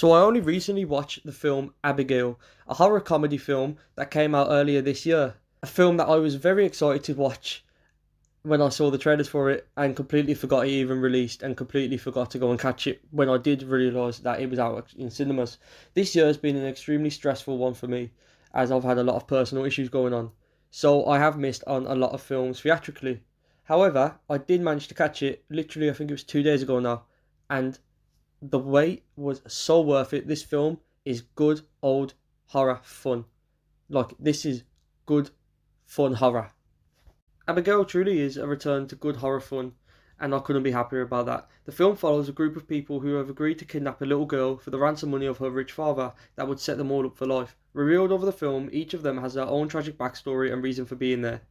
So I only recently watched the film Abigail, a horror comedy film that came out earlier this year. A film that I was very excited to watch when I saw the trailers for it and completely forgot it even released and completely forgot to go and catch it when I did realise that it was out in cinemas. This year has been an extremely stressful one for me as I've had a lot of personal issues going on. So I have missed on a lot of films theatrically. However, I did manage to catch it literally I think it was 2 days ago now, and the wait was so worth it. This film is good old horror fun. Like, this is good fun horror. Abigail truly is a return to good horror fun, and I couldn't be happier about that. The film follows a group of people who have agreed to kidnap a little girl for the ransom money of her rich father that would set them all up for life. Revealed over the film, each of them has their own tragic backstory and reason for being there.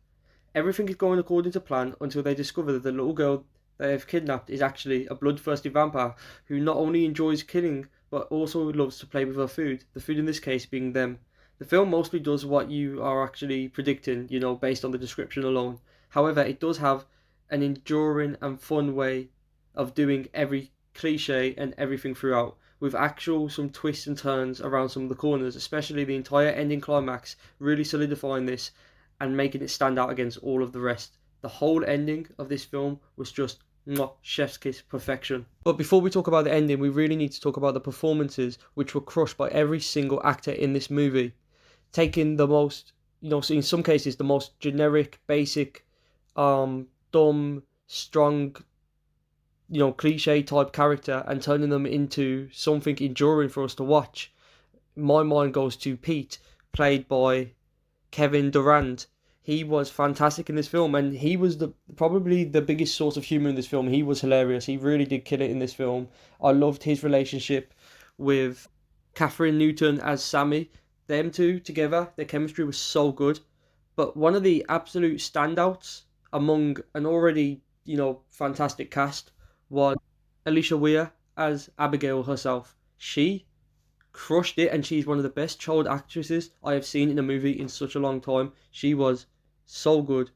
Everything is going according to plan until they discover that the little girl they have kidnapped is actually a bloodthirsty vampire who not only enjoys killing but also loves to play with her food, the food in this case being them. The film mostly does what you are actually predicting, based on the description alone. However, it does have an enduring and fun way of doing every cliche and everything throughout, with actual some twists and turns around some of the corners, especially the entire ending climax, really solidifying this and making it stand out against all of the rest. The whole ending of this film was just chef's kiss perfection. But before we talk about the ending, we really need to talk about the performances, which were crushed by every single actor in this movie, taking the most, in some cases, the most generic, basic, dumb, strong, cliche type character and turning them into something enduring for us to watch. My mind goes to Pete, played by Kevin Durand. He was fantastic in this film, and he was probably the biggest source of humour in this film. He was hilarious. He really did kill it in this film. I loved his relationship with Catherine Newton as Sammy. Them two together, their chemistry was so good. But one of the absolute standouts among an already, fantastic cast was Alicia Weir as Abigail herself. She crushed it, and she's one of the best child actresses I have seen in a movie in such a long time. She was so good.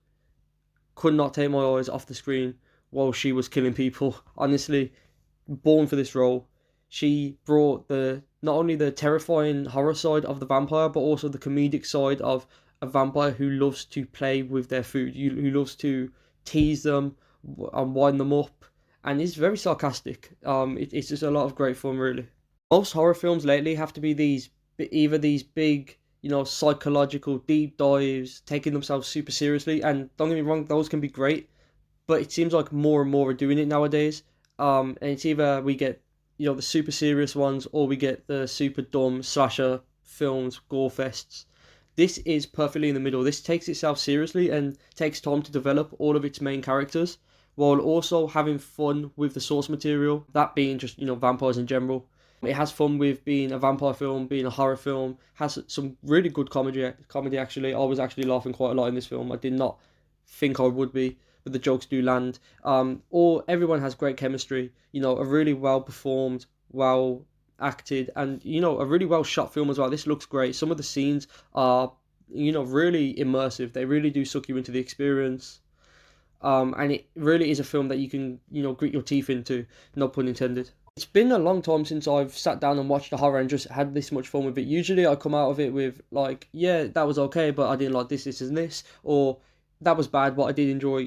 Could not take my eyes off the screen while she was killing people. Honestly, born for this role. She brought not only the terrifying horror side of the vampire, but also the comedic side of a vampire who loves to play with their food, who loves to tease them and wind them up, and is very sarcastic. It's just a lot of great fun, really. Most horror films lately have to be either these big, psychological deep dives, taking themselves super seriously, and don't get me wrong, those can be great, but it seems like more and more are doing it nowadays. And it's either we get, the super serious ones, or we get the super dumb slasher films, gore fests. This is perfectly in the middle. This takes itself seriously and takes time to develop all of its main characters, while also having fun with the source material, that being just, vampires in general. It has fun with being a vampire film, being a horror film, has some really good comedy actually. I was actually laughing quite a lot in this film. I did not think I would be, but the jokes do land. Or everyone has great chemistry, a really well performed, well acted, and a really well shot film as well. This looks great. Some of the scenes are really immersive. They really do suck you into the experience. And it really is a film that you can grit your teeth into, no pun intended. It's been a long time since I've sat down and watched a horror and just had this much fun with it. Usually I come out of it with like, yeah, that was okay, but I didn't like this and this, or that was bad, but I did enjoy,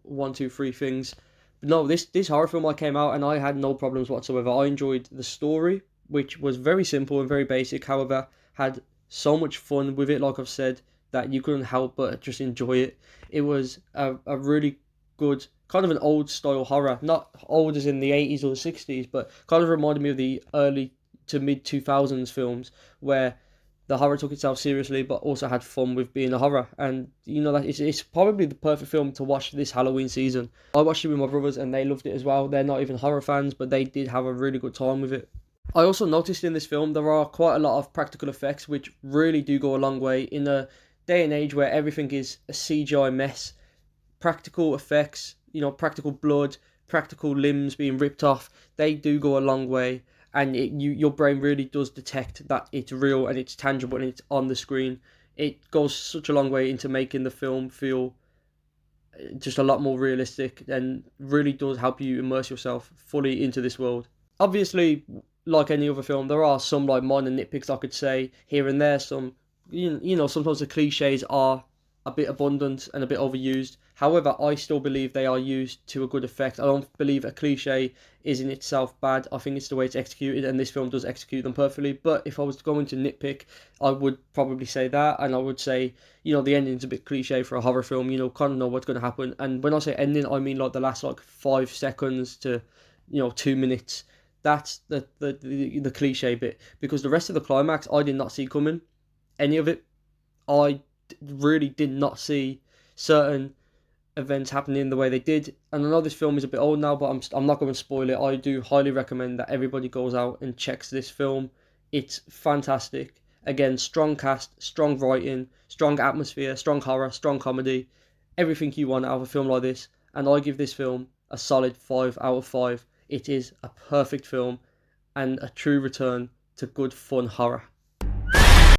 one, two, three things. But no, this horror film, I came out and I had no problems whatsoever. I enjoyed the story, which was very simple and very basic, however, had so much fun with it, like I've said, that you couldn't help but just enjoy it. It was a really good, kind of an old style horror, not old as in the 80s or the 60s, but kind of reminded me of the early to mid 2000s films where the horror took itself seriously but also had fun with being a horror. And that it's probably the perfect film to watch this Halloween season. I watched it with my brothers and they loved it as well. They're not even horror fans, but they did have a really good time with it. I also noticed in this film there are quite a lot of practical effects which really do go a long way in a day and age where everything is a CGI mess. Practical effects, practical blood, practical limbs being ripped off, they do go a long way, and your brain really does detect that it's real and it's tangible and it's on the screen. It goes such a long way into making the film feel just a lot more realistic, and really does help you immerse yourself fully into this world. Obviously, like any other film, there are some like minor nitpicks I could say here and there. Some, you know, sometimes the cliches are a bit abundant and a bit overused. However, I still believe they are used to a good effect. I don't believe a cliche is in itself bad. I think it's the way it's executed, and this film does execute them perfectly. But if I was going to nitpick, I would probably say that, and I would say, you know, the ending's a bit cliche for a horror film. You know, kind of know what's going to happen. And when I say ending, I mean like the last like 5 seconds to, you know, 2 minutes. That's the cliche bit, because the rest of the climax I did not see coming. Any of it, I really did not see certain events happening the way they did. And I know this film is a bit old now, but I'm not going to spoil it. I do highly recommend that everybody goes out and checks this film. It's fantastic. Again, strong cast, strong writing, strong atmosphere, strong horror, strong comedy, everything you want out of a film like this. And I give this film a solid 5 out of 5. It is a perfect film and a true return to good fun horror.